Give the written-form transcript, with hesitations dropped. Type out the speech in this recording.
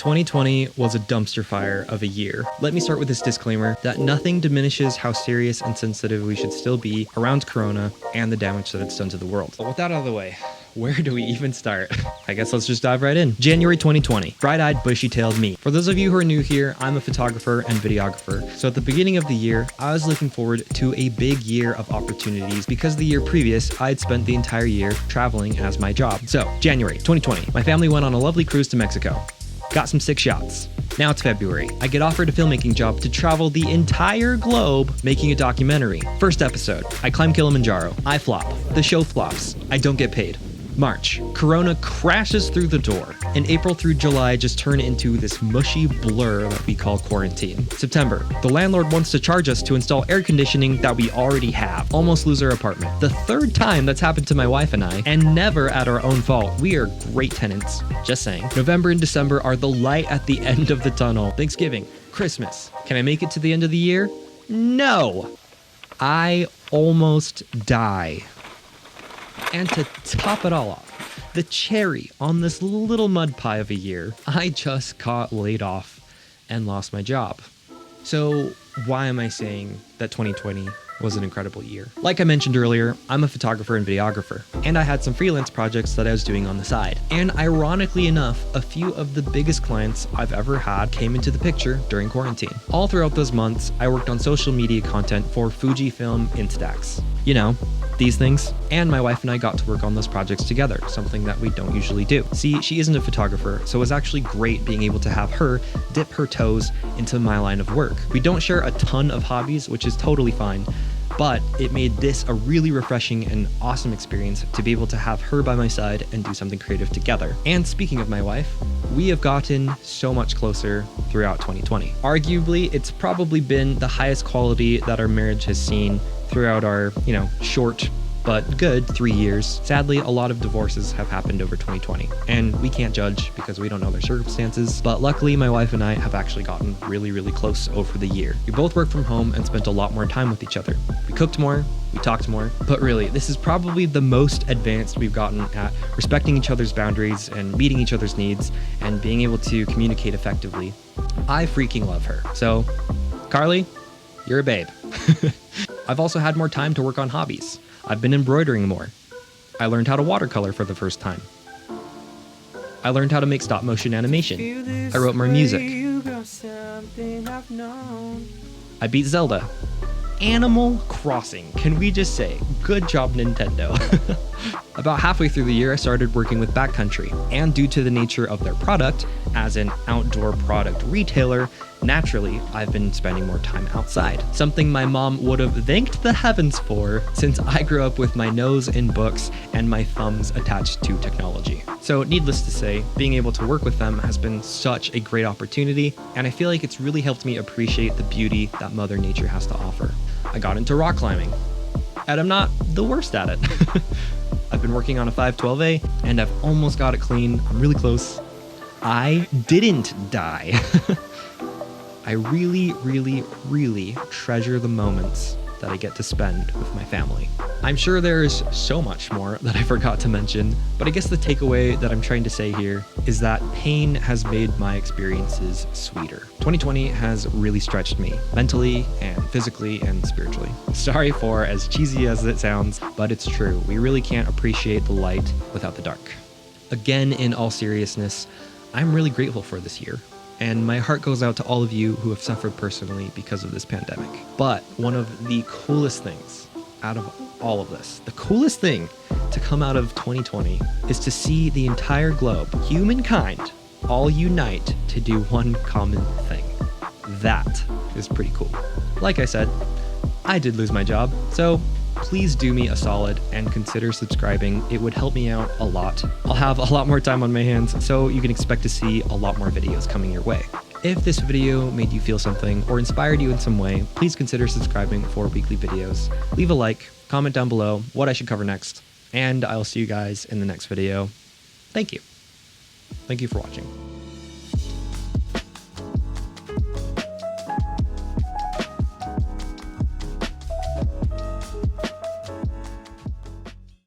2020 was a dumpster fire of a year. Let me start with this disclaimer that nothing diminishes how serious and sensitive we should still be around Corona and the damage that it's done to the world. But with that out of the way, where do we even start? I guess let's just dive right in. January 2020, bright-eyed, bushy-tailed me. For those of you who are new here, I'm a photographer and videographer. So at the beginning of the year, I was looking forward to a big year of opportunities because the year previous, I'd spent the entire year traveling as my job. So January 2020, my family went on a lovely cruise to Mexico. Got some sick shots. Now it's February. I get offered a filmmaking job to travel the entire globe making a documentary. First episode, I climb Kilimanjaro. I flop. The show flops. I don't get paid. March, Corona crashes through the door, and April through July just turn into this mushy blur that we call quarantine. September, the landlord wants to charge us to install air conditioning that we already have. Almost lose our apartment. The third time that's happened to my wife and I, and never at our own fault. We are great tenants, just saying. November and December are the light at the end of the tunnel. Thanksgiving, Christmas. Can I make it to the end of the year? No! I almost die. And to top it all off, the cherry on this little mud pie of a year, I just got laid off and lost my job. So why am I saying that 2020 was an incredible year? Like I mentioned earlier, I'm a photographer and videographer, and I had some freelance projects that I was doing on the side. And ironically enough, a few of the biggest clients I've ever had came into the picture during quarantine. All throughout those months, I worked on social media content for Fujifilm Instax. You know, these things. And my wife and I got to work on those projects together, something that we don't usually do. See, she isn't a photographer, so it was actually great being able to have her dip her toes into my line of work. We don't share a ton of hobbies, which is totally fine, but it made this a really refreshing and awesome experience to be able to have her by my side and do something creative together. And speaking of my wife, we have gotten so much closer throughout 2020. Arguably, it's probably been the highest quality that our marriage has seen throughout our, short but good 3 years. Sadly, a lot of divorces have happened over 2020, and we can't judge because we don't know their circumstances, but luckily my wife and I have actually gotten really, really close over the year. We both worked from home and spent a lot more time with each other. We cooked more, we talked more, but really, this is probably the most advanced we've gotten at respecting each other's boundaries and meeting each other's needs and being able to communicate effectively. I freaking love her. So, Carly, you're a babe. I've also had more time to work on hobbies. I've been embroidering more. I learned how to watercolor for the first time. I learned how to make stop motion animation. I wrote more music. I beat Zelda. Animal Crossing. Can we just say, good job, Nintendo. About halfway through the year, I started working with Backcountry, and due to the nature of their product, as an outdoor product retailer, naturally, I've been spending more time outside. Something my mom would have thanked the heavens for, since I grew up with my nose in books and my thumbs attached to technology. So needless to say, being able to work with them has been such a great opportunity, and I feel like it's really helped me appreciate the beauty that Mother Nature has to offer. I got into rock climbing, and I'm not the worst at it. I've been working on a 512A, and I've almost got it clean. I'm really close. I didn't die. I really, really, really treasure the moments that I get to spend with my family. I'm sure there's so much more that I forgot to mention, but I guess the takeaway that I'm trying to say here is that pain has made my experiences sweeter. 2020 has really stretched me mentally and physically and spiritually. Sorry for as cheesy as it sounds, but it's true. We really can't appreciate the light without the dark. Again, in all seriousness, I'm really grateful for this year. And my heart goes out to all of you who have suffered personally because of this pandemic. But one of the coolest things out of all of this, the coolest thing to come out of 2020 is to see the entire globe, humankind, all unite to do one common thing. That is pretty cool. Like I said, I did lose my job, so please do me a solid and consider subscribing. It would help me out a lot. I'll have a lot more time on my hands, so you can expect to see a lot more videos coming your way. If this video made you feel something or inspired you in some way, please consider subscribing for weekly videos. Leave a like, comment down below what I should cover next, and I'll see you guys in the next video. Thank you. Thank you for watching.